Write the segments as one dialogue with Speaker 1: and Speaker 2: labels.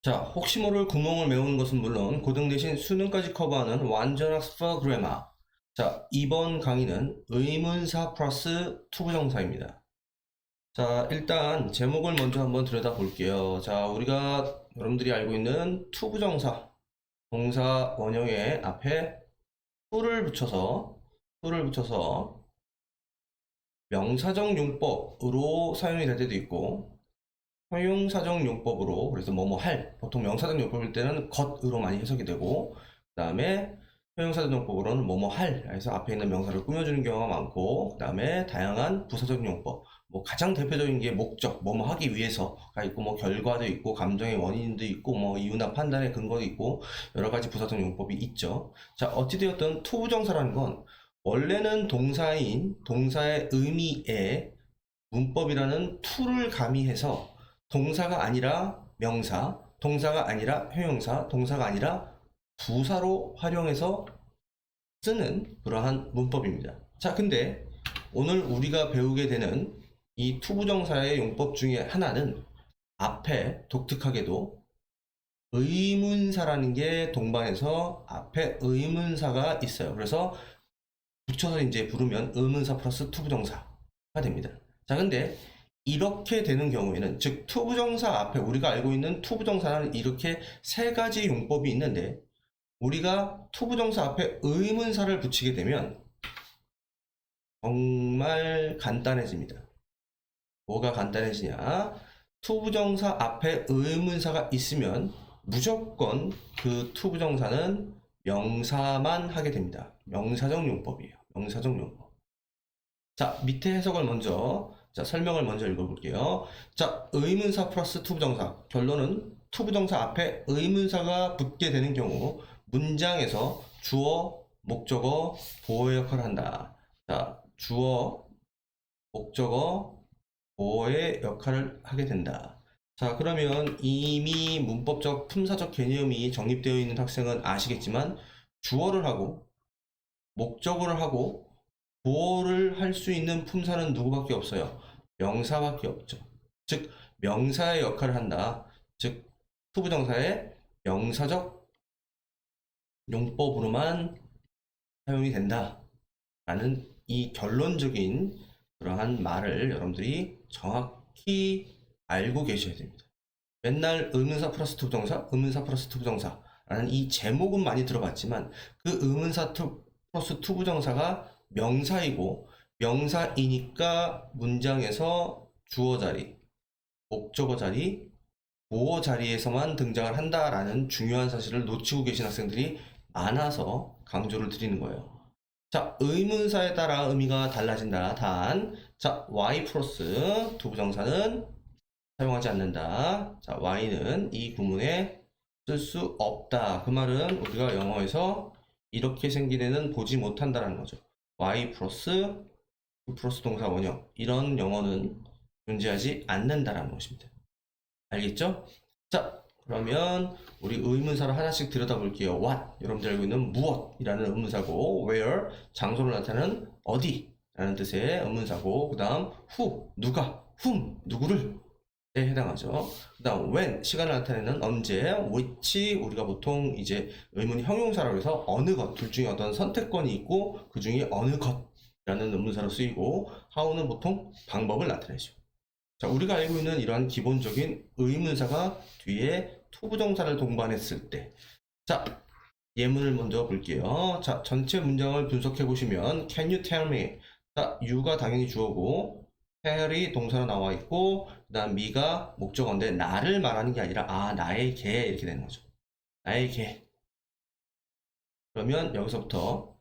Speaker 1: 자, 혹시 모를 구멍을 메우는 것은 물론 고등 대신 수능까지 커버하는 완전 학습 그래마. 자, 이번 강의는 의문사 플러스 투부정사입니다. 자, 일단 제목을 먼저 한번 들여다볼게요. 자, 우리가 여러분들이 알고 있는 투부정사, 동사 원형의 앞에 to를 붙여서 명사적 용법으로 사용이 될 때도 있고 형용사적 용법으로, 그래서 뭐뭐 할, 보통 명사적 용법일 때는 것으로 많이 해석이 되고, 그 다음에 형용사적 용법으로는 뭐뭐 할 해서 앞에 있는 명사를 꾸며주는 경우가 많고, 그 다음에 다양한 부사적 용법, 뭐 가장 대표적인 게 목적, 뭐뭐 하기 위해서가 있고, 뭐 결과도 있고, 감정의 원인도 있고, 뭐 이유나 판단의 근거도 있고, 여러 가지 부사적 용법이 있죠. 자, 어찌되었든 투부정사라는 건 원래는 동사인 동사의 의미에 문법이라는 to를 가미해서 동사가 아니라 명사, 동사가 아니라 형용사, 동사가 아니라 부사로 활용해서 쓰는 그러한 문법입니다. 자, 근데 오늘 우리가 배우게 되는 이 투부정사의 용법 중에 하나는 앞에 독특하게도 의문사라는 게 동반해서 앞에 의문사가 있어요. 그래서 붙여서 이제 부르면 의문사 플러스 투부정사가 됩니다. 자, 근데 이렇게 되는 경우에는, 즉 투부정사 앞에 우리가 알고 있는 투부정사는 이렇게 세 가지 용법이 있는데, 우리가 투부정사 앞에 의문사를 붙이게 되면 정말 간단해집니다. 뭐가 간단해지냐? 투부정사 앞에 의문사가 있으면 무조건 그 투부정사는 명사만 하게 됩니다. 명사적 용법이에요. 명사적 용법. 자, 밑에 해석을 먼저, 설명을 먼저 읽어볼게요. 자, 의문사 플러스 투부정사. 결론은 투부정사 앞에 의문사가 붙게 되는 경우 문장에서 주어, 목적어, 보어 역할을 한다. 자, 주어, 목적어, 보어의 역할을 하게 된다. 자, 그러면 이미 문법적, 품사적 개념이 정립되어 있는 학생은 아시겠지만, 주어를 하고 목적어를 하고 보어를 할 수 있는 품사는 누구밖에 없어요? 명사밖에 없죠. 즉 명사의 역할을 한다. 즉 투부정사의 명사적 용법으로만 사용이 된다 라는 이 결론적인 그러한 말을 여러분들이 정확히 알고 계셔야 됩니다. 맨날 의문사 플러스 투부정사, 의문사 플러스 투부정사 라는 이 제목은 많이 들어봤지만, 그 의문사 플러스 투부정사가 명사이고, 명사이니까 문장에서 주어 자리, 목적어 자리, 보어 자리에서만 등장을 한다라는 중요한 사실을 놓치고 계신 학생들이 많아서 강조를 드리는 거예요. 자, 의문사에 따라 의미가 달라진다. 단, 자, y 플러스 투부정사는 사용하지 않는다. 자, y는 이 구문에 쓸 수 없다. 그 말은 우리가 영어에서 이렇게 생긴 애는 보지 못한다라는 거죠. y 플러스 동사 원형, 이런 영어는 존재하지 않는다라는 것입니다. 알겠죠? 자, 그러면 우리 의문사를 하나씩 들여다볼게요. what, 여러분들 알고 있는 무엇이라는 의문사고, where, 장소를 나타내는 어디 라는 뜻의 의문사고, 그 다음 who, 누가, whom, 누구를 에 해당하죠. 그 다음 when, 시간을 나타내는 언제, which, 우리가 보통 이제 의문 형용사라고 해서 어느 것, 둘 중에 어떤 선택권이 있고 그 중에 어느 것이라는 의문사로 쓰이고, how는 보통 방법을 나타내죠. 자, 우리가 알고 있는 이러한 기본적인 의문사가 뒤에 투부정사를 동반했을 때, 자, 예문을 먼저 볼게요. 자, 전체 문장을 분석해 보시면 can you tell me, 자, you가 당연히 주어고 tell이 동사로 나와 있고, 그 다음 me가 목적어인데 나를 말하는 게 아니라 나에게 이렇게 되는 거죠. 나에게. 그러면 여기서부터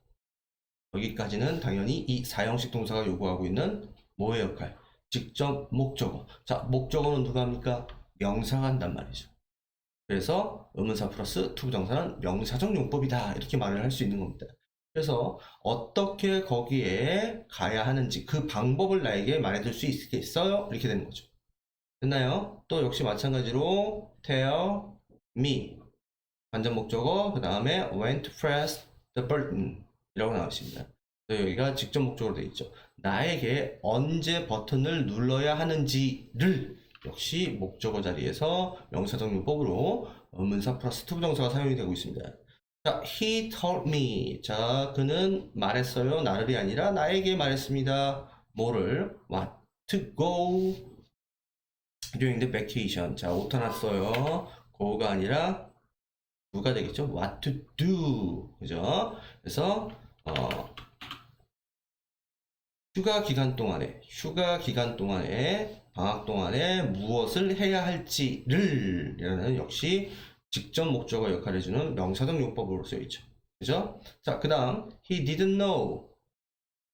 Speaker 1: 여기까지는 당연히 이 사형식 동사가 요구하고 있는 뭐의 역할? 직접 목적어. 자, 목적어는 누가 합니까? 명사가 한단 말이죠. 그래서 의문사 플러스 투부정사는 명사적 용법이다, 이렇게 말을 할 수 있는 겁니다. 그래서 어떻게 거기에 가야 하는지 그 방법을 나에게 말해줄 수 있겠어요? 이렇게 되는 거죠. 됐나요? 또 역시 마찬가지로 tell me, 관전 목적어, 그 다음에 when to press the button 이라고 나와 있습니다. 여기가 직접 목적으로 되어 있죠. 나에게 언제 버튼을 눌러야 하는지를 역시 목적어 자리에서 명사적 용법으로 의문사 플러스 투부정사가 사용이 되고 있습니다. 자, he told me. 자, 그는 말했어요. 나를이 아니라 나에게 말했습니다. 뭐를? What to go during the vacation. 자, 오타 났어요. go가 아니라 do가 되겠죠. What to do. 그죠? 그래서 휴가 기간 동안에 방학 동안에 무엇을 해야 할지를 이라는 역시 직접 목적어 역할을 해주는 명사적 용법으로 쓰여있죠. 그죠? 자, 그 다음 he didn't know.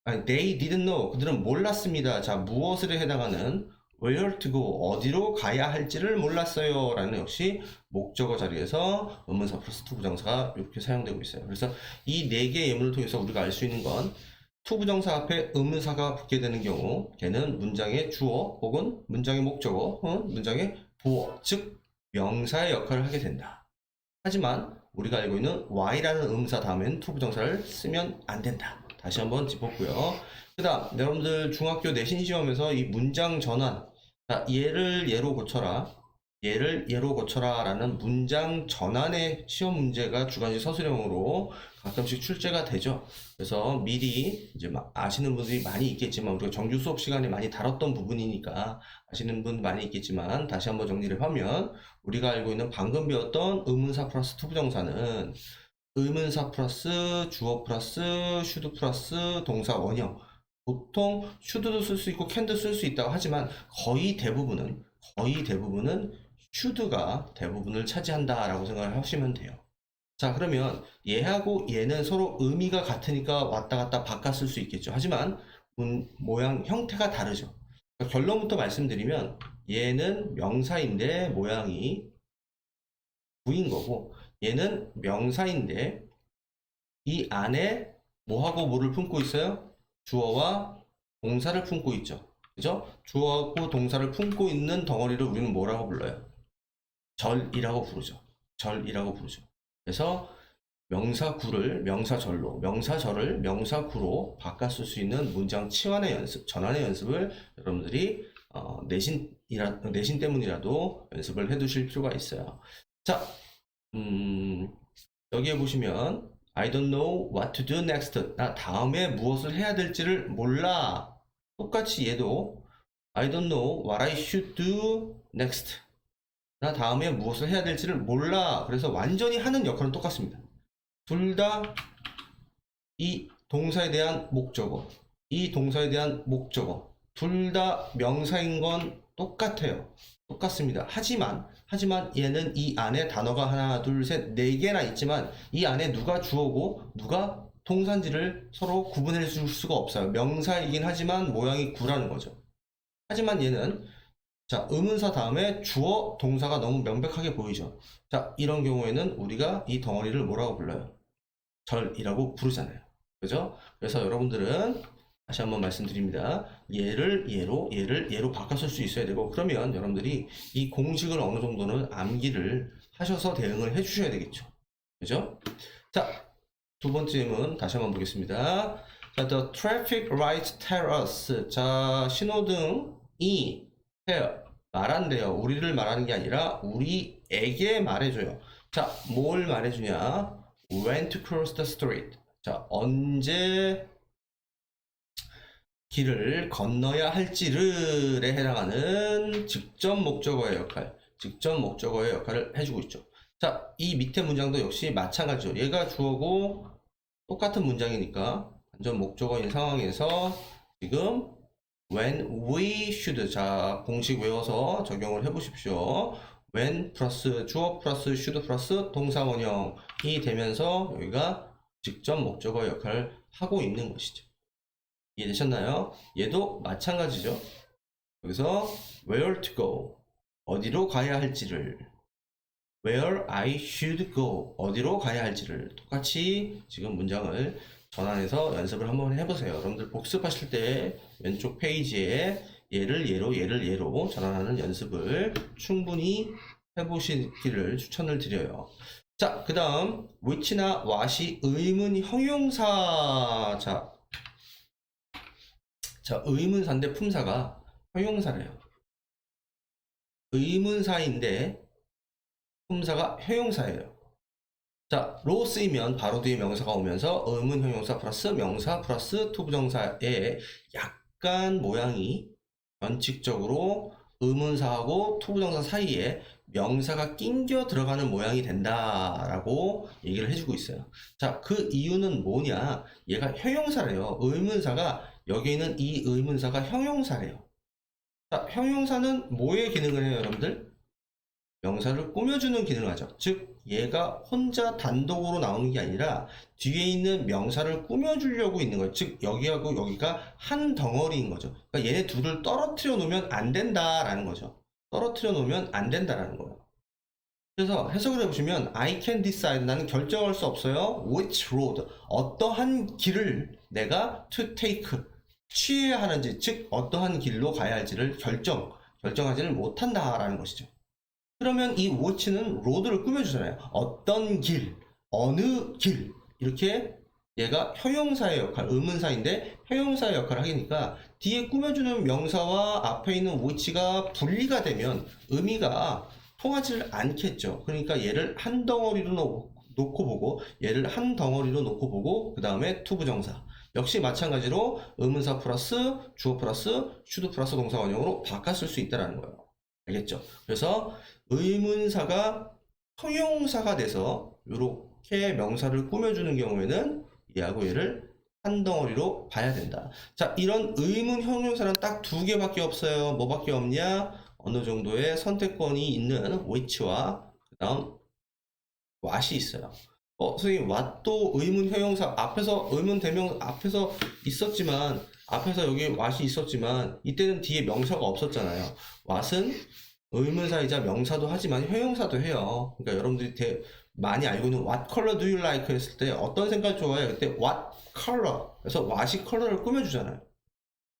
Speaker 1: 아니, they didn't know. 그들은 몰랐습니다. 자, 무엇을 해당하는 where to go, 어디로 가야 할지를 몰랐어요 라는 역시 목적어 자리에서 의문사 플러스 투부정사가 이렇게 사용되고 있어요. 그래서 이 네 개의 예문을 통해서 우리가 알 수 있는 건 투부정사 앞에 의문사가 붙게 되는 경우 걔는 문장의 주어 혹은 문장의 목적어 혹은 문장의 보어, 즉 명사의 역할을 하게 된다. 하지만 우리가 알고 있는 Y라는 의문사 다음엔 투부정사를 쓰면 안 된다. 다시 한번 짚었고요. 그 다음 여러분들 중학교 내신 시험에서 이 문장 전환, 자, 얘를 얘로 고쳐라, 얘를 얘로 고쳐라 라는 문장 전환의 시험 문제가 주관식 서술형으로 가끔씩 출제가 되죠. 그래서 미리 이제 아시는 분들이 많이 있겠지만 우리가 정규 수업 시간에 많이 다뤘던 부분이니까 아시는 분 많이 있겠지만 다시 한번 정리를 하면 우리가 알고 있는 방금 배웠던 의문사 플러스 투부정사는 의문사 플러스 주어 플러스 슈드 플러스 동사 원형, 보통 슈드도 쓸 수 있고 캔도 쓸 수 있다고 하지만 거의 대부분은 슈드가 대부분을 차지한다라고 생각을 하시면 돼요. 자, 그러면 얘하고 얘는 서로 의미가 같으니까 왔다 갔다 바꿨을 수 있겠죠. 하지만 모양 형태가 다르죠. 그러니까 결론부터 말씀드리면 얘는 명사인데 모양이 부인 거고 얘는 명사인데 이 안에 뭐하고 뭐를 품고 있어요? 주어와 동사를 품고 있죠. 그죠? 주어하고 동사를 품고 있는 덩어리를 우리는 뭐라고 불러요? 절이라고 부르죠. 그래서 명사구를 명사절로, 명사절을 명사구로 바꿨을 수 있는 문장 치환의 연습, 전환의 연습을 여러분들이 내신 때문이라도 연습을 해 두실 필요가 있어요. 자, 여기에 보시면 I don't know what to do next. 나 다음에 무엇을 해야 될지를 몰라. 똑같이 얘도 I don't know what I should do next. 나 다음에 무엇을 해야 될지를 몰라. 그래서 완전히 하는 역할은 똑같습니다. 둘 다 이 동사에 대한 목적어, 둘 다 명사인 건 똑같아요. 똑같습니다. 하지만 얘는 이 안에 단어가 하나, 둘, 셋, 네 개나 있지만 이 안에 누가 주어고 누가 동사인지를 서로 구분해 줄 수가 없어요. 명사이긴 하지만 모양이 구라는 거죠. 하지만 얘는 자, 의문사 다음에 주어, 동사가 너무 명백하게 보이죠. 자, 이런 경우에는 우리가 이 덩어리를 뭐라고 불러요? 절이라고 부르잖아요. 그죠? 그래서 여러분들은 다시 한번 말씀드립니다. 얘를 얘로 바꿔 쓸 수 있어야 되고, 그러면 여러분들이 이 공식을 어느 정도는 암기를 하셔서 대응을 해 주셔야 되겠죠. 그죠? 자, 두 번째 질문 다시 한번 보겠습니다. 자, the traffic lights tell us. 자, 신호등이 말한대요. 우리를 말하는 게 아니라 우리에게 말해줘요. 자, 뭘 말해주냐? When to cross the street. 자, 언제 길을 건너야 할지를 해당하는 직접 목적어의 역할을 해주고 있죠. 자, 이 밑에 문장도 역시 마찬가지죠. 얘가 주어고 똑같은 문장이니까 완전 목적어인 상황에서 지금 when we should, 자, 공식 외워서 적용을 해보십시오. when 플러스 주어 플러스 should 플러스 동사 원형이 되면서 여기가 직접 목적어 역할을 하고 있는 것이죠. 이해되셨나요? 얘도 마찬가지죠. 여기서 where to go, 어디로 가야 할지를, where I should go, 어디로 가야 할지를 똑같이 지금 문장을 전환해서 연습을 한번 해보세요. 여러분들 복습하실 때 왼쪽 페이지에 얘를 얘로 전환하는 연습을 충분히 해보시기를 추천을 드려요. 자, 그 다음 which나 what이 의문 형용사. 자, 자, 의문사인데 품사가 형용사래요. 의문사인데 품사가 형용사예요. 자, 로 쓰이면 바로 뒤에 명사가 오면서 의문 형용사 플러스 명사 플러스 투부정사의 약간 모양이 원칙적으로 의문사하고 투부정사 사이에 명사가 낑겨 들어가는 모양이 된다라고 얘기를 해주고 있어요. 자, 그 이유는 뭐냐? 얘가 형용사래요. 의문사가 여기 있는 이 의문사가 형용사래요. 자, 형용사는 뭐의 기능을 해요, 여러분들? 명사를 꾸며주는 기능을 하죠. 즉, 얘가 혼자 단독으로 나오는 게 아니라 뒤에 있는 명사를 꾸며주려고 있는 거예요. 즉, 여기하고 여기가 한 덩어리인 거죠. 그러니까 얘네 둘을 떨어뜨려 놓으면 안 된다라는 거죠. 떨어뜨려 놓으면 안 된다라는 거예요. 그래서 해석을 해보시면 I can decide, 나는 결정할 수 없어요. which road, 어떠한 길을 내가 to take, 취해야 하는지, 즉 어떠한 길로 가야 할지를 결정하지를 못한다라는 것이죠. 그러면 이 which는 road를 꾸며주잖아요. 어떤 길, 어느 길, 이렇게 얘가 형용사의 역할, 의문사인데 형용사의 역할을 하니까 뒤에 꾸며주는 명사와 앞에 있는 which가 분리가 되면 의미가 통하지 않겠죠. 그러니까 얘를 한 덩어리로 놓고 보고, 얘를 한 덩어리로 놓고 보고, 그 다음에 투부정사. 역시 마찬가지로 의문사 플러스 주어 플러스 should 플러스 동사 원형으로 바꿨을 수 있다는 거예요. 알겠죠? 그래서 의문사가 형용사가 돼서 이렇게 명사를 꾸며주는 경우에는 얘하고 얘를 한 덩어리로 봐야 된다. 자, 이런 의문 형용사는 딱 두 개밖에 없어요. 뭐밖에 없냐? 어느 정도의 선택권이 있는 which와 그 다음 what이 있어요. 선생님, what도 의문 형용사 앞에서 의문 대명 앞에서 있었지만, 앞에서 여기 what이 있었지만 이때는 뒤에 명사가 없었잖아요. what은 의문사이자 명사도 하지만 형용사도 해요. 그러니까 여러분들이 많이 알고 있는 what color do you like 했을 때 어떤 색깔 좋아해요? 그때 what color. 그래서 what이 컬러를 꾸며주잖아요.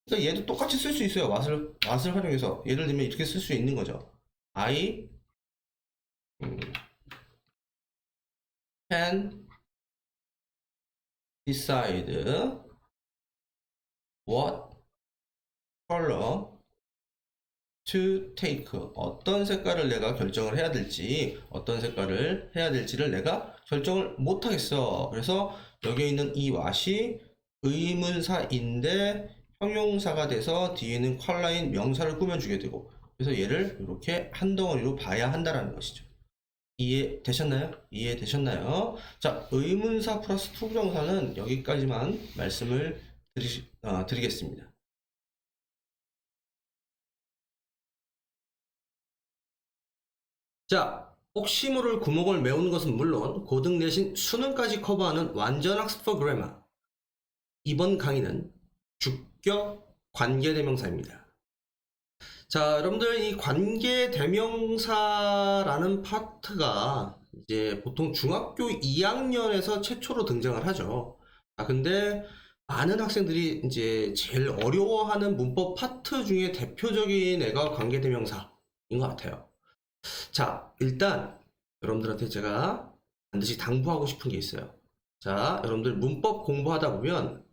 Speaker 1: 그러니까 얘도 똑같이 쓸 수 있어요. what을 활용해서 예를 들면 이렇게 쓸 수 있는 거죠. I can decide what color to take. 어떤 색깔을 내가 결정을 해야 될지, 어떤 색깔을 해야 될지를 내가 결정을 못 하겠어. 그래서 여기 있는 이 what이 의문사인데 형용사가 돼서 뒤에는 컬러인 명사를 꾸며주게 되고, 그래서 얘를 이렇게 한 덩어리로 봐야 한다는 것이죠. 이해되셨나요? 이해되셨나요? 자, 의문사 플러스 투부정사는 여기까지만 말씀을 드리겠습니다. 자, 혹시 모를 구멍을 메우는 것은 물론 고등 내신 수능까지 커버하는 완전 학습 for grammar. 이번 강의는 주격 관계대명사입니다. 자, 여러분들 이 관계대명사라는 파트가 이제 보통 중학교 2학년에서 최초로 등장을 하죠. 근데 많은 학생들이 이제 제일 어려워하는 문법 파트 중에 대표적인 애가 관계대명사인 것 같아요. 자, 일단 여러분들한테 제가 반드시 당부하고 싶은 게 있어요. 자, 여러분들 문법 공부하다 보면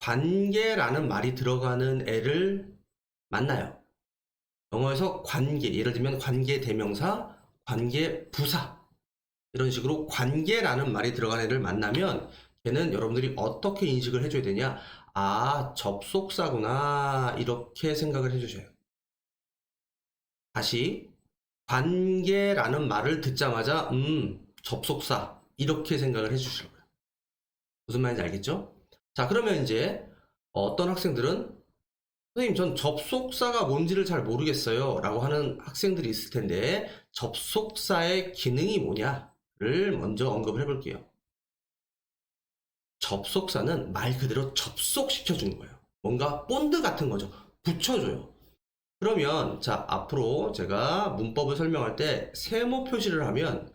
Speaker 1: 관계라는 말이 들어가는 애를 만나요. 영어에서 관계, 예를 들면 관계 대명사, 관계 부사, 이런 식으로 관계라는 말이 들어가는 애를 만나면 걔는 여러분들이 어떻게 인식을 해줘야 되냐? 아, 접속사구나, 이렇게 생각을 해주셔요. 다시 관계라는 말을 듣자마자 접속사, 이렇게 생각을 해주실 거예요. 무슨 말인지 알겠죠? 자, 그러면 이제 어떤 학생들은 선생님, 전 접속사가 뭔지를 잘 모르겠어요 라고 하는 학생들이 있을 텐데, 접속사의 기능이 뭐냐를 먼저 언급을 해볼게요. 접속사는 말 그대로 접속시켜주는 거예요. 뭔가 본드 같은 거죠. 붙여줘요. 그러면 자, 앞으로 제가 문법을 설명할 때 세모 표시를 하면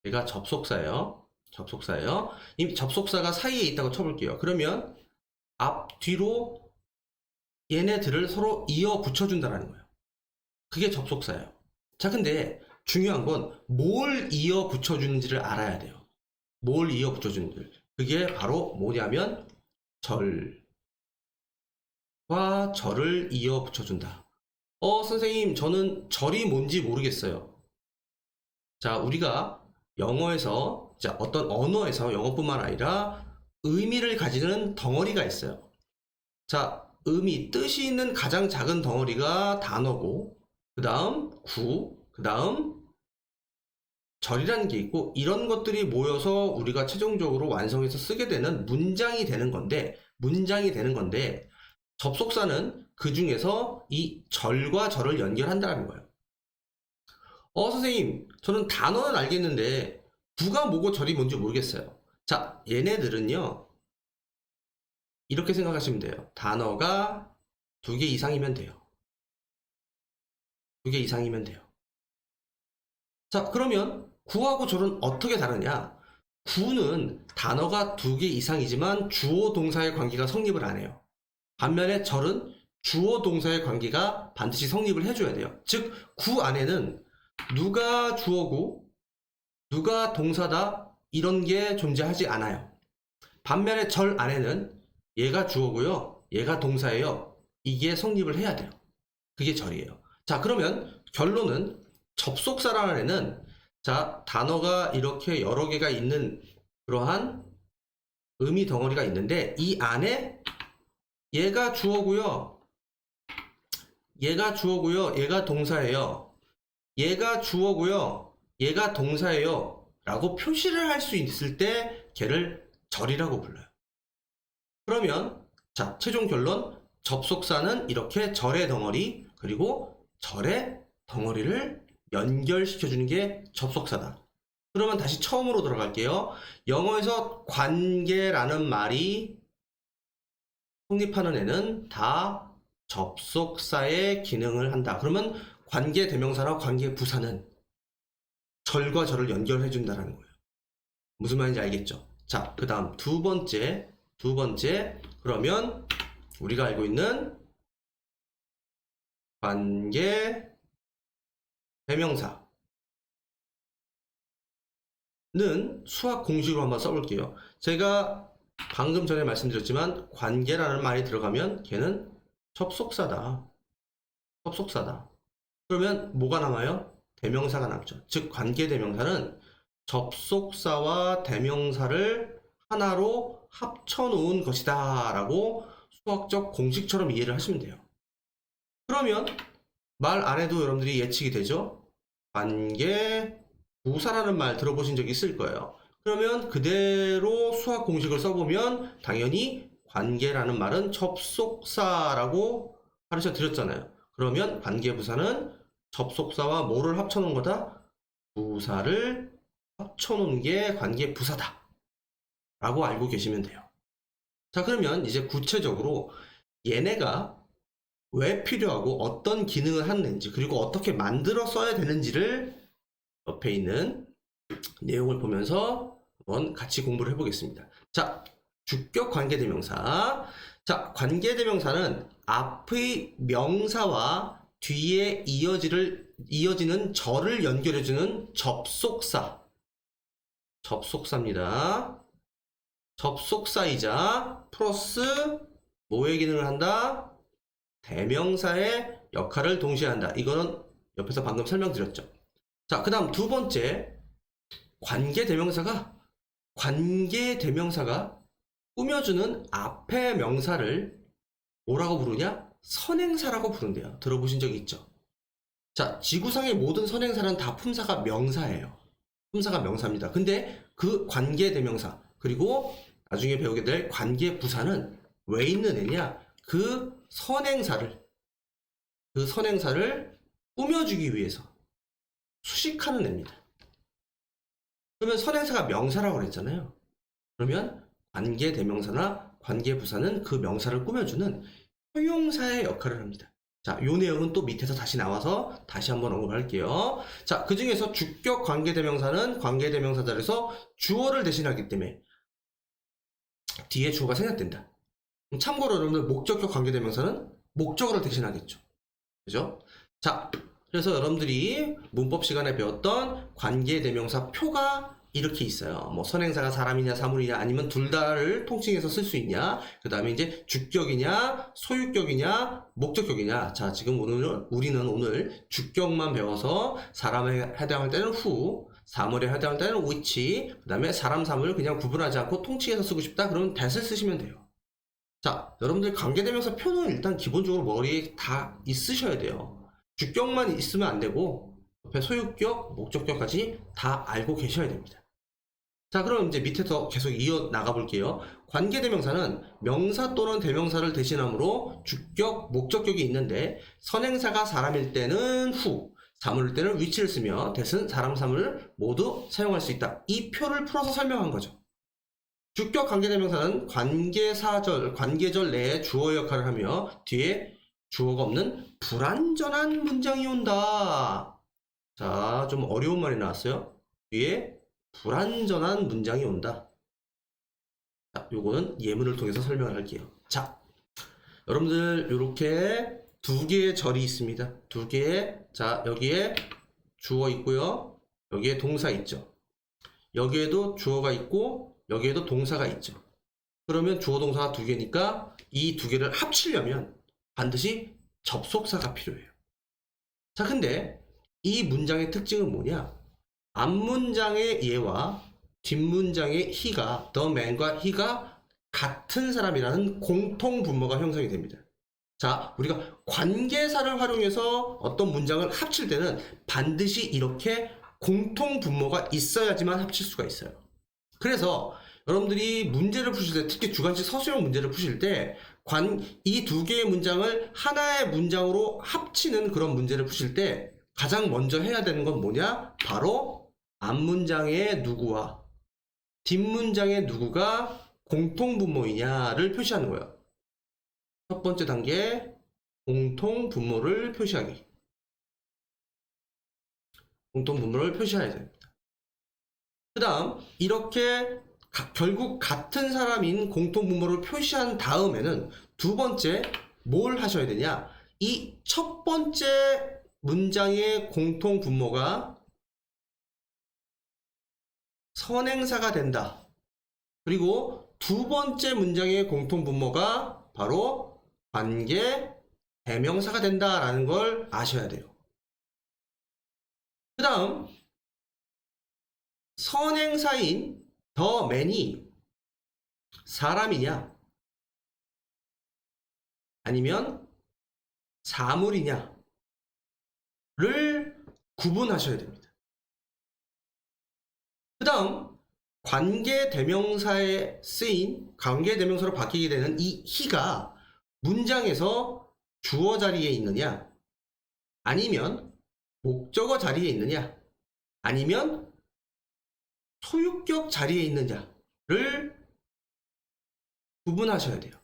Speaker 1: 얘가 접속사예요. 접속사예요. 이 접속사가 사이에 있다고 쳐볼게요. 그러면 앞, 뒤로 얘네들을 서로 이어 붙여준다는 거예요. 그게 접속사예요. 자, 근데 중요한 건 뭘 이어 붙여주는지를 알아야 돼요. 뭘 이어 붙여주는지. 그게 바로 뭐냐면 절, 과 절을 이어 붙여준다. 선생님, 저는 절이 뭔지 모르겠어요. 자, 우리가 영어에서, 자, 어떤 언어에서 영어뿐만 아니라 의미를 가지는 덩어리가 있어요. 자, 뜻이 있는 가장 작은 덩어리가 단어고, 그 다음 그 다음 절이라는 게 있고, 이런 것들이 모여서 우리가 최종적으로 완성해서 쓰게 되는 문장이 되는 건데, 접속사는 그 중에서 이 절과 절을 연결한다는 거예요. 선생님, 저는 단어는 알겠는데 구가 뭐고 절이 뭔지 모르겠어요. 자, 얘네들은요, 이렇게 생각하시면 돼요. 단어가 2개 이상이면 돼요. 2개 이상이면 돼요. 자, 그러면 구하고 절은 어떻게 다르냐? 구는 단어가 2개 이상이지만 주어 동사의 관계가 성립을 안 해요. 반면에 절은 주어 동사의 관계가 반드시 성립을 해줘야 돼요. 즉, 구 안에는 누가 주어고 누가 동사다 이런 게 존재하지 않아요. 반면에 절 안에는 얘가 주어고요, 얘가 동사예요. 이게 성립을 해야 돼요. 그게 절이에요. 자, 그러면 결론은 접속사라는 애는, 자, 단어가 이렇게 여러 개가 있는 그러한 의미 덩어리가 있는데, 이 안에 얘가 주어고요, 얘가 동사예요. 얘가 주어고요, 얘가 동사예요 라고 표시를 할 수 있을 때 걔를 절이라고 불러요. 그러면 자, 최종 결론, 접속사는 이렇게 절의 덩어리, 그리고 절의 덩어리를 연결시켜주는 게 접속사다. 그러면 다시 처음으로 들어갈게요. 영어에서 관계라는 말이 성립하는 애는 다 접속사의 기능을 한다. 그러면 관계 대명사나 관계 부사는 절과 절을 연결해 준다는 거예요. 무슨 말인지 알겠죠? 자, 그 다음 두 번째, 그러면 우리가 알고 있는 관계 대명사는 수학 공식으로 한번 써볼게요. 제가 방금 전에 말씀드렸지만 관계라는 말이 들어가면 걔는 접속사다. 그러면 뭐가 남아요? 대명사가 남죠. 즉 관계 대명사는 접속사와 대명사를 하나로 합쳐놓은 것이다 라고 수학적 공식처럼 이해를 하시면 돼요. 그러면 말 안 해도 여러분들이 예측이 되죠? 관계 부사라는 말 들어보신 적 있을 거예요. 그러면 그대로 수학 공식을 써보면 당연히 관계라는 말은 접속사라고 가르쳐 드렸잖아요. 그러면 관계부사는 접속사와 뭐를 합쳐놓은 거다? 부사를 합쳐놓은 게 관계부사다 라고 알고 계시면 돼요. 자, 그러면 이제 구체적으로 얘네가 왜 필요하고 어떤 기능을 하는지, 그리고 어떻게 만들어 써야 되는지를 옆에 있는 내용을 보면서 한번 같이 공부를 해보겠습니다. 자, 주격 관계대명사. 자, 관계대명사는 앞의 명사와 뒤에 이어지는 절을 연결해주는 접속사입니다. 접속사이자 플러스 뭐의 기능을 한다? 대명사의 역할을 동시에 한다. 이거는 옆에서 방금 설명드렸죠. 자, 그 다음 두 번째, 관계대명사가 꾸며주는 앞의 명사를 뭐라고 부르냐? 선행사라고 부른대요. 들어보신 적이 있죠? 자, 지구상의 모든 선행사는 다 품사가 명사예요. 품사가 명사입니다. 근데 그 관계대명사, 그리고 나중에 배우게 될 관계부사는 왜 있는 애냐? 그 선행사를 꾸며주기 위해서 수식하는 애입니다. 그러면 선행사가 명사라고 그랬잖아요. 그러면 관계대명사나 관계부사는 그 명사를 꾸며주는 형용사의 역할을 합니다. 자, 요 내용은 또 밑에서 다시 나와서 다시 한번 언급할게요. 자, 그 중에서 주격 관계대명사는 관계대명사 자리에서 주어를 대신하기 때문에 뒤에 주어가 생략된다. 참고로 여러분들 목적격 관계대명사는 목적어를 대신하겠죠. 그죠? 자, 그래서 여러분들이 문법 시간에 배웠던 관계대명사 표가 이렇게 있어요. 뭐 선행사가 사람이냐 사물이냐 아니면 둘 다를 통칭해서 쓸 수 있냐. 그 다음에 이제 주격이냐 소유격이냐 목적격이냐. 자, 지금 우리는 오늘 주격만 배워서 사람에 해당할 때는 who, 사물에 해당할 때는 which, 그 다음에 사람 사물을 그냥 구분하지 않고 통칭해서 쓰고 싶다 그러면 that을 쓰시면 돼요. 자, 여러분들 관계대명사 표는 일단 기본적으로 머리에 다 있으셔야 돼요. 주격만 있으면 안 되고 옆에 소유격, 목적격까지 다 알고 계셔야 됩니다. 자, 그럼 이제 밑에서 계속 이어 나가 볼게요. 관계대명사는 명사 또는 대명사를 대신하므로 주격, 목적격이 있는데 선행사가 사람일 때는 who, 사물일 때는 which를 쓰며 that은 사람, 사물을 모두 사용할 수 있다. 이 표를 풀어서 설명한 거죠. 주격 관계대명사는 관계절 내에 주어 역할을 하며 뒤에 주어가 없는 불완전한 문장이 온다. 자, 좀 어려운 말이 나왔어요. 뒤에 불완전한 문장이 온다. 자, 요거는 예문을 통해서 설명을 할게요. 자, 여러분들 이렇게 두 개의 절이 있습니다. 두 개의, 자, 여기에 주어 있고요. 여기에 동사 있죠. 여기에도 주어가 있고 여기에도 동사가 있죠. 그러면 주어 동사가 두 개니까 이 두 개를 합치려면 반드시 접속사가 필요해요. 자, 근데 이 문장의 특징은 뭐냐? 앞문장의 얘와 뒷문장의 he가, the man과 he가 같은 사람이라는 공통 분모가 형성이 됩니다. 자, 우리가 관계사를 활용해서 어떤 문장을 합칠 때는 반드시 이렇게 공통 분모가 있어야지만 합칠 수가 있어요. 그래서 여러분들이 문제를 푸실 때, 특히 주관식 서술형 문제를 푸실 때 이 두 개의 문장을 하나의 문장으로 합치는 그런 문제를 푸실 때 가장 먼저 해야 되는 건 뭐냐? 바로 앞문장의 누구와 뒷문장의 누구가 공통분모이냐를 표시하는 거예요. 첫 번째 단계, 공통분모를 표시하기. 공통분모를 표시해야 됩니다. 그 다음 이렇게 결국 같은 사람인 공통분모를 표시한 다음에는 두 번째 뭘 하셔야 되냐? 이 첫 번째 문장의 공통분모가 선행사가 된다. 그리고 두 번째 문장의 공통분모가 바로 관계 대명사가 된다라는 걸 아셔야 돼요. 그 다음 선행사인 the man이 사람이냐 아니면 사물이냐를 구분하셔야 됩니다. 그 다음 관계대명사에 쓰인 관계대명사로 바뀌게 되는 이 he가 문장에서 주어 자리에 있느냐 아니면 목적어 자리에 있느냐 아니면 소유격 자리에 있느냐를 구분하셔야 돼요.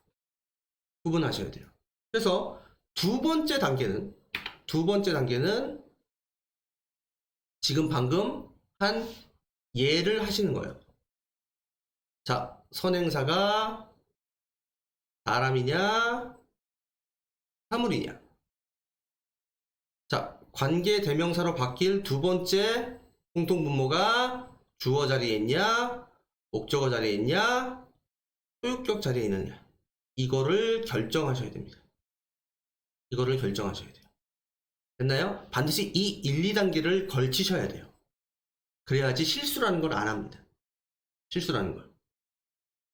Speaker 1: 구분하셔야 돼요. 그래서 두 번째 단계는 지금 방금 한 예를 하시는 거예요. 자, 선행사가 사람이냐 사물이냐. 자, 관계 대명사로 바뀔 두 번째 공통분모가 주어 자리에 있냐 목적어 자리에 있냐 소유격 자리에 있느냐. 이거를 결정하셔야 됩니다. 이거를 결정하셔야 돼요. 됐나요? 반드시 이 1, 2단계를 걸치셔야 돼요. 그래야지 실수라는 걸 안 합니다. 실수라는 걸.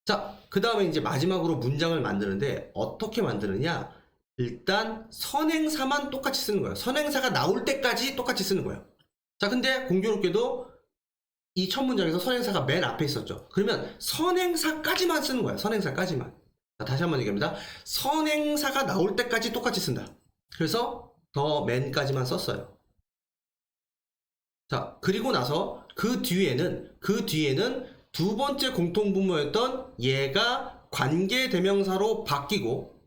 Speaker 1: 자, 그 다음에 이제 마지막으로 문장을 만드는데 어떻게 만드느냐? 일단 선행사만 똑같이 쓰는 거예요. 선행사가 나올 때까지 똑같이 쓰는 거예요. 자, 근데 공교롭게도 이 첫 문장에서 선행사가 맨 앞에 있었죠. 그러면 선행사까지만 쓰는 거예요. 선행사까지만. 자, 다시 한번 얘기합니다. 선행사가 나올 때까지 똑같이 쓴다. 그래서 더 맨까지만 썼어요. 자, 그리고 나서 그 뒤에는 두 번째 공통분모였던 얘가 관계대명사로 바뀌고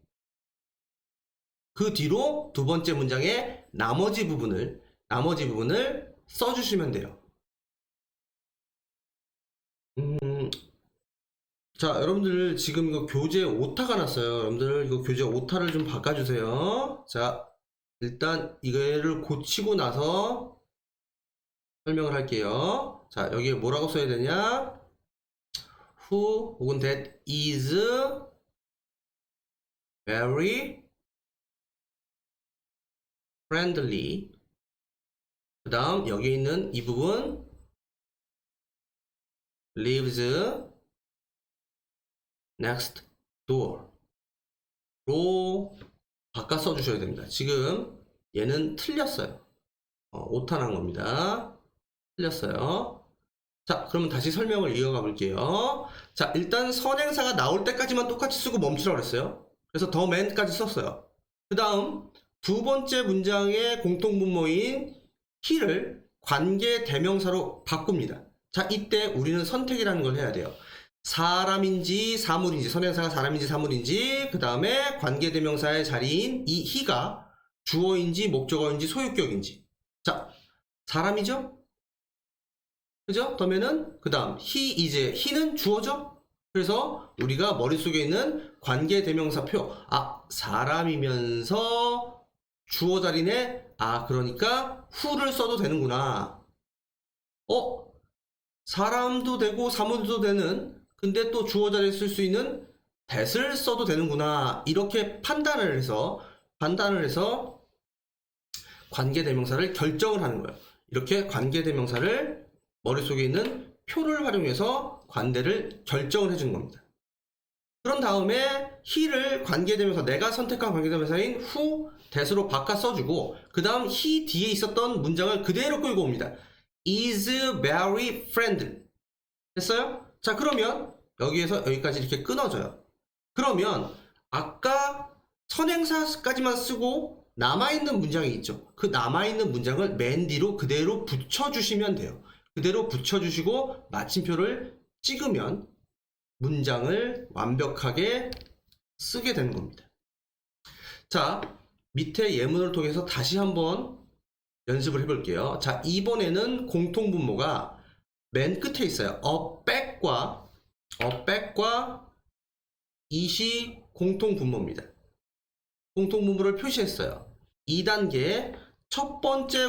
Speaker 1: 그 뒤로 두 번째 문장의 나머지 부분을 써주시면 돼요. 자, 여러분들 지금 이거 교재 오타가 났어요. 여러분들 이거 교재 오타를 좀 바꿔주세요. 자, 일단 이거를 고치고 나서 설명을 할게요. 자, 여기에 뭐라고 써야 되냐? who 혹은 that is very friendly. 그 다음 여기 있는 이 부분 lives next door 로 바꿔 써주셔야 됩니다. 지금 얘는 틀렸어요. 오타난 겁니다. 틀렸어요. 자, 그러면 다시 설명을 이어가 볼게요. 자, 일단 선행사가 나올 때까지만 똑같이 쓰고 멈추라고 그랬어요. 그래서 더 맨까지 썼어요. 그 다음 두 번째 문장의 공통분모인 he를 관계 대명사로 바꿉니다. 자, 이때 우리는 선택이라는 걸 해야 돼요. 사람인지 사물인지, 선행사가 사람인지 사물인지, 그 다음에 관계대명사의 자리인 이 he가 주어인지 목적어인지 소유격인지. 자, 사람이죠? 그죠? 그러면은 그 다음 he는 주어죠? 그래서 우리가 머릿속에 있는 관계대명사표, 사람이면서 주어 자리네. 그러니까 who를 써도 되는구나. 사람도 되고 사물도 되는, 근데 또 주어 자리에 쓸 수 있는 that을 써도 되는구나. 이렇게 판단을 해서 관계대명사를 결정을 하는 거예요. 이렇게 관계대명사를 머릿속에 있는 표를 활용해서 관계를 결정을 해주는 겁니다. 그런 다음에 he를 관계대명사, 내가 선택한 관계대명사인 who, that으로 바꿔 써주고, 그 다음 he 뒤에 있었던 문장을 그대로 끌고 옵니다. is very friendly. 됐어요? 자, 그러면 여기에서 여기까지 이렇게 끊어져요. 그러면 아까 선행사까지만 쓰고 남아있는 문장이 있죠. 그 남아있는 문장을 맨 뒤로 그대로 붙여주시면 돼요. 그대로 붙여주시고 마침표를 찍으면 문장을 완벽하게 쓰게 되는 겁니다. 자, 밑에 예문을 통해서 다시 한번 연습을 해볼게요. 자, 이번에는 공통분모가 맨 끝에 있어요. back과 it이 공통분모입니다. 공통분모를 표시했어요. 2단계 첫 번째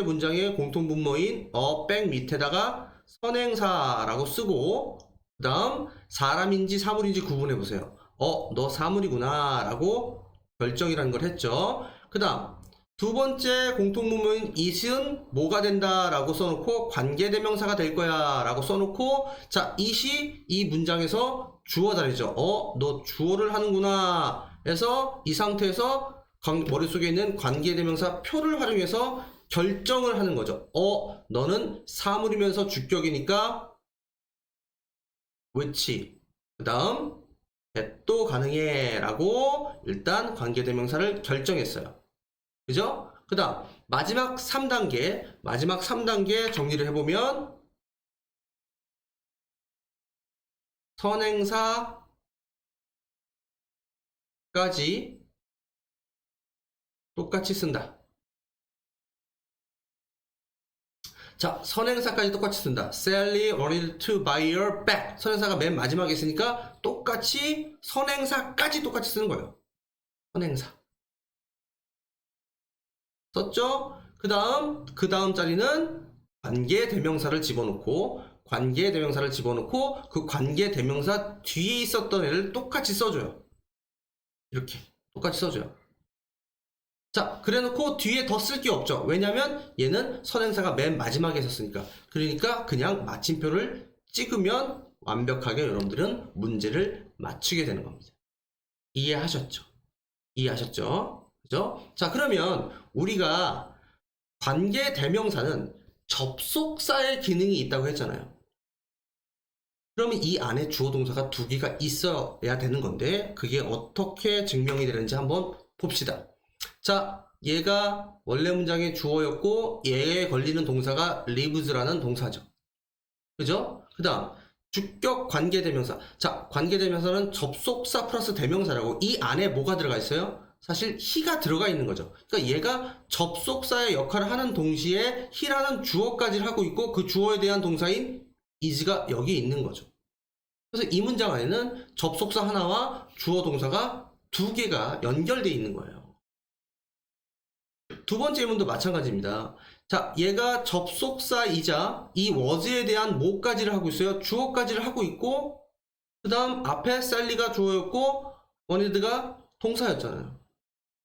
Speaker 1: 문장의 공통분모인 back 밑에다가 선행사라고 쓰고, 그 다음 사람인지 사물인지 구분해보세요. 너 사물이구나 라고 결정이라는 걸 했죠. 그 다음 두 번째 공통분모인 it은 뭐가 된다 라고 써놓고 관계대명사가 될 거야 라고 써놓고, 자, it이 이 문장에서 주어 자리죠. 너 주어를 하는구나 해서 이 상태에서 머릿속에 있는 관계대명사 표를 활용해서 결정을 하는 거죠. 너는 사물이면서 주격이니까 which, 그 다음 that도 가능해 라고 일단 관계대명사를 결정했어요. 그죠? 그 다음 마지막 3단계 정리를 해보면 선행사까지 똑같이 쓴다. 자, 선행사까지 똑같이 쓴다. Sally wanted to buy your bag. 선행사가 맨 마지막에 있으니까 똑같이 선행사까지 똑같이 쓰는 거예요. 선행사 썼죠? 그 다음 자리는 관계대명사를 집어넣고 그 관계대명사 뒤에 있었던 애를 똑같이 써줘요. 이렇게 똑같이 써줘요. 자, 그래놓고 뒤에 더 쓸 게 없죠. 왜냐면 얘는 선행사가 맨 마지막에 있었으니까. 그러니까 그냥 마침표를 찍으면 완벽하게 여러분들은 문제를 맞추게 되는 겁니다. 이해하셨죠? 그죠? 자, 그러면 우리가 관계대명사는 접속사의 기능이 있다고 했잖아요. 그러면 이 안에 주어 동사가 두 개가 있어야 되는 건데 그게 어떻게 증명이 되는지 한번 봅시다. 자, 얘가 원래 문장의 주어였고 얘에 걸리는 동사가 lives라는 동사죠. 그죠? 그 다음 주격 관계대명사. 자, 관계대명사는 접속사 플러스 대명사라고 이 안에 뭐가 들어가 있어요? 사실 he가 들어가 있는 거죠. 그러니까 얘가 접속사의 역할을 하는 동시에 he라는 주어까지 하고 있고 그 주어에 대한 동사인 is가 여기 있는 거죠. 그래서 이 문장 안에는 접속사 하나와 주어 동사가 두 개가 연결되어 있는 거예요. 두 번째 예문도 마찬가지입니다. 자, 얘가 접속사이자 이 was에 대한 뭐까지를 하고 있어요? 주어까지를 하고 있고, 그 다음 앞에 셀리가 주어였고 원히드가 동사였잖아요.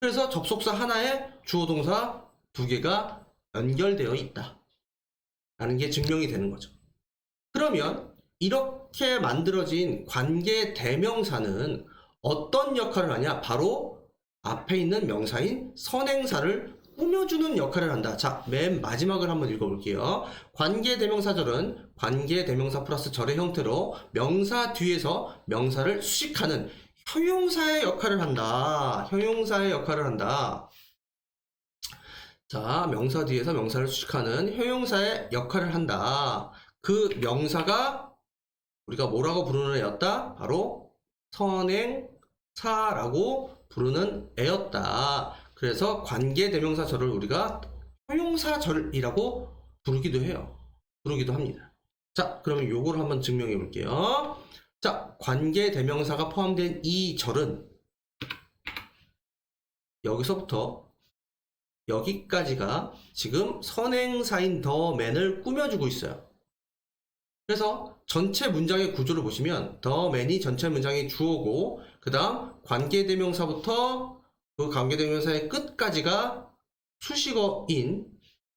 Speaker 1: 그래서 접속사 하나에 주어 동사 두 개가 연결되어 있다 라는 게 증명이 되는 거죠. 그러면 이렇게 만들어진 관계 대명사는 어떤 역할을 하냐? 바로 앞에 있는 명사인 선행사를 꾸며주는 역할을 한다. 자, 맨 마지막을 한번 읽어볼게요. 관계 대명사절은 관계 대명사 플러스 절의 형태로 명사 뒤에서 명사를 수식하는 형용사의 역할을 한다. 형용사의 역할을 한다. 자, 명사 뒤에서 명사를 수식하는 형용사의 역할을 한다. 그 명사가 우리가 뭐라고 부르는 애였다? 바로 선행사라고 부르는 애였다. 그래서 관계대명사절을 우리가 형용사절이라고 부르기도 해요. 부르기도 합니다. 자, 그러면 요걸 한번 증명해 볼게요. 자, 관계대명사가 포함된 이 절은 여기서부터 여기까지가 지금 선행사인 the man을 꾸며주고 있어요. 그래서 전체 문장의 구조를 보시면 the man이 전체 문장의 주어고, 그 다음 관계대명사부터 그 관계대명사의 끝까지가 수식어인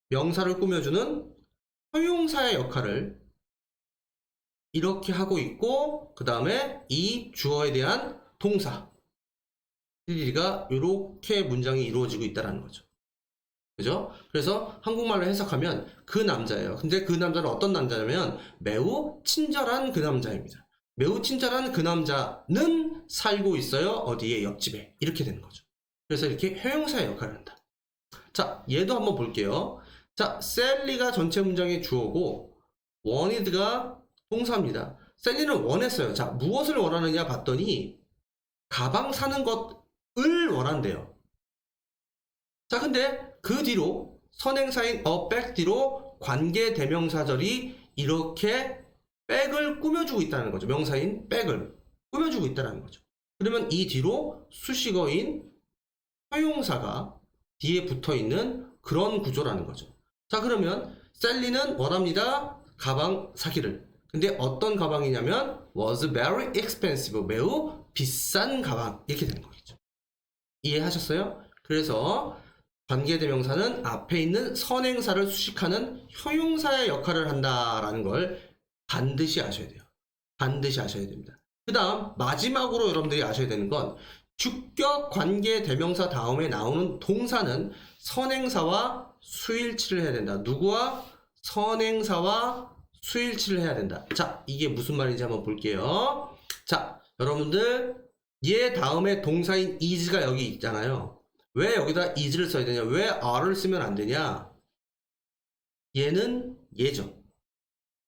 Speaker 1: 명사를 꾸며주는 형용사의 역할을 이렇게 하고 있고, 그 다음에 이 주어에 대한 동사 가 이렇게 문장이 이루어지고 있다는 거죠. 그죠? 그래서 한국말로 해석하면 그 남자예요. 근데 그 남자는 어떤 남자냐면 매우 친절한 그 남자입니다. 매우 친절한 그 남자는 살고 있어요. 어디에? 옆집에. 이렇게 되는 거죠. 그래서 이렇게 형용사의 역할을 한다. 자, 얘도 한번 볼게요. 자, 셀리가 전체 문장의 주어고 원히드가 동사입니다. 셀리는 원했어요. 자, 무엇을 원하느냐 봤더니 가방 사는 것을 원한대요. 자, 근데 그 뒤로 선행사인 a bag 뒤로 관계대명사절이 이렇게 백을 꾸며주고 있다는 거죠. 명사인 백을 꾸며주고 있다는 거죠. 그러면 이 뒤로 수식어인 형용사가 뒤에 붙어있는 그런 구조라는 거죠. 자, 그러면 셀리는 원합니다. 가방 사기를. 근데 어떤 가방이냐면 was very expensive. 매우 비싼 가방. 이렇게 되는 거겠죠. 이해하셨어요? 그래서 관계대명사는 앞에 있는 선행사를 수식하는 형용사의 역할을 한다라는 걸 반드시 아셔야 돼요. 반드시 아셔야 됩니다. 그 다음 마지막으로 여러분들이 아셔야 되는 건 주격 관계대명사 다음에 나오는 동사는 선행사와 수일치를 해야 된다. 누구와? 선행사와 수일치를 해야 된다. 자, 이게 무슨 말인지 한번 볼게요. 자, 여러분들 얘 다음에 동사인 is가 여기 있잖아요. 왜 여기다 is를 써야 되냐? 왜 are를 쓰면 안 되냐? 얘는 얘죠.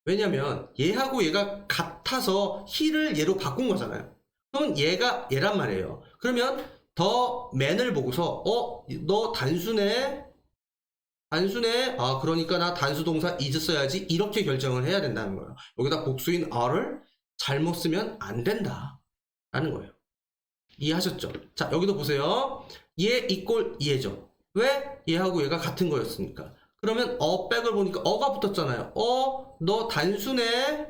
Speaker 1: 왜냐면 얘하고 얘가 같아서 he를 얘로 바꾼 거잖아요. 그러면 얘가 얘란 말이에요. 그러면 the man을 보고서 너 단수네. 아, 그러니까 나 단수 동사 is 써야지. 이렇게 결정을 해야 된다는 거예요. 여기다 복수인 are를 잘못 쓰면 안 된다 라는 거예요. 이해하셨죠? 자, 여기도 보세요. 얘 이꼴 얘죠. 왜? 얘하고 얘가 같은 거였으니까. 그러면 백을 보니까 어가 붙었잖아요. 너 단수네.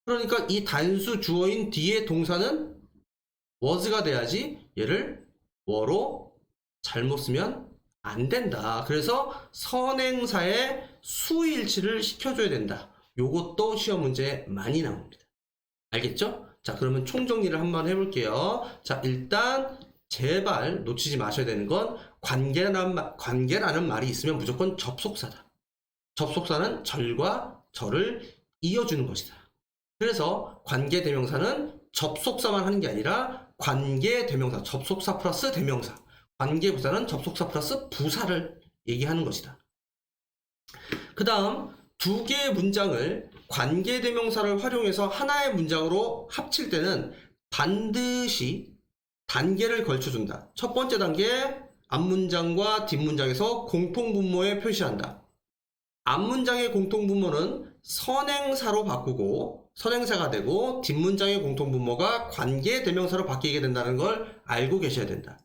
Speaker 1: 그러니까 이 단수 주어인 뒤에 동사는 was가 돼야지 얘를 were로 잘못 쓰면 안 된다. 그래서 선행사의 수일치를 시켜줘야 된다. 요것도 시험 문제에 많이 나옵니다. 알겠죠? 자, 그러면 총정리를 한번 해볼게요. 자, 일단 제발 놓치지 마셔야 되는 건 관계라는 말이 있으면 무조건 접속사다. 접속사는 절과 절을 이어주는 것이다. 그래서 관계대명사는 접속사만 하는 게 아니라 관계대명사, 접속사 플러스 대명사, 관계부사는 접속사 플러스 부사를 얘기하는 것이다. 그 다음 두 개의 문장을 관계대명사를 활용해서 하나의 문장으로 합칠 때는 반드시 단계를 걸쳐준다. 첫 번째 단계, 앞문장과 뒷문장에서 공통분모에 표시한다. 앞문장의 공통분모는 선행사로 바꾸고 선행사가 되고, 뒷문장의 공통분모가 관계대명사로 바뀌게 된다는 걸 알고 계셔야 된다.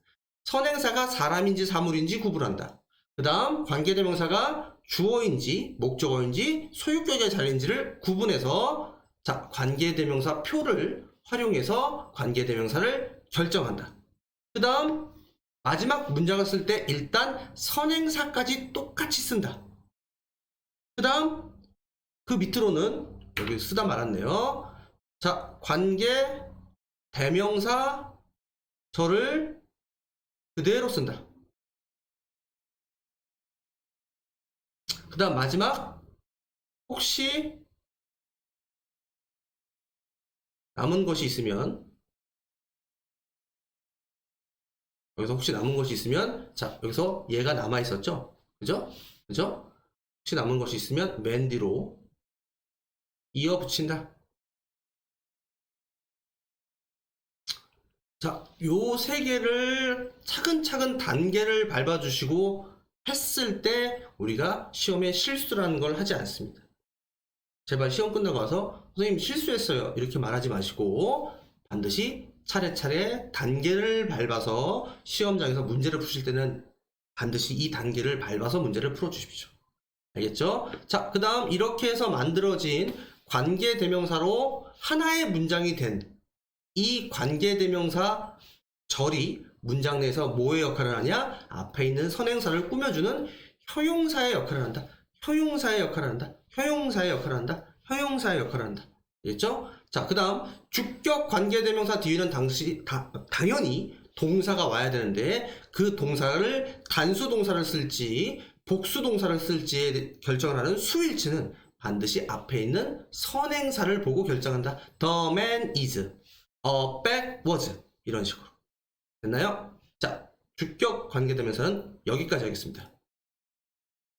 Speaker 1: 선행사가 사람인지 사물인지 구분한다. 그 다음 관계대명사가 주어인지 목적어인지 소유격의 자리인지를 구분해서 자, 관계대명사 표를 활용해서 관계대명사를 결정한다. 그 다음 마지막 문장을 쓸 때 일단 선행사까지 똑같이 쓴다. 그 다음 그 밑으로는 여기 쓰다 말았네요. 자, 관계 대명사 저를 그대로 쓴다. 그 다음 마지막 혹시 남은 것이 있으면 여기서 혹시 남은 것이 있으면 자 여기서 얘가 남아 있었죠? 그죠? 그죠? 혹시 남은 것이 있으면 맨 뒤로 이어 붙인다. 자, 요 세 개를 차근차근 단계를 밟아주시고 했을 때 우리가 시험에 실수라는 걸 하지 않습니다. 제발 시험 끝나고 와서 선생님 실수했어요 이렇게 말하지 마시고 반드시 차례차례 단계를 밟아서 시험장에서 문제를 푸실 때는 반드시 이 단계를 밟아서 문제를 풀어주십시오. 알겠죠? 자, 그 다음 이렇게 해서 만들어진 관계대명사로 하나의 문장이 된 이 관계대명사 절이 문장 내에서 뭐의 역할을 하냐? 앞에 있는 선행사를 꾸며주는 형용사의 역할을 한다. 형용사의 역할을 한다. 형용사의 역할을 한다. 형용사의 역할을 한다. 알겠죠? 자, 그 다음 주격 관계대명사 뒤에는 당연히 동사가 와야 되는데 그 동사를 단수동사를 쓸지 복수동사를 쓸지에 결정을 하는 수일치는 반드시 앞에 있는 선행사를 보고 결정한다. The man is, a bag was 이런 식으로 됐나요? 자, 주격 관계대명사는 여기까지 하겠습니다.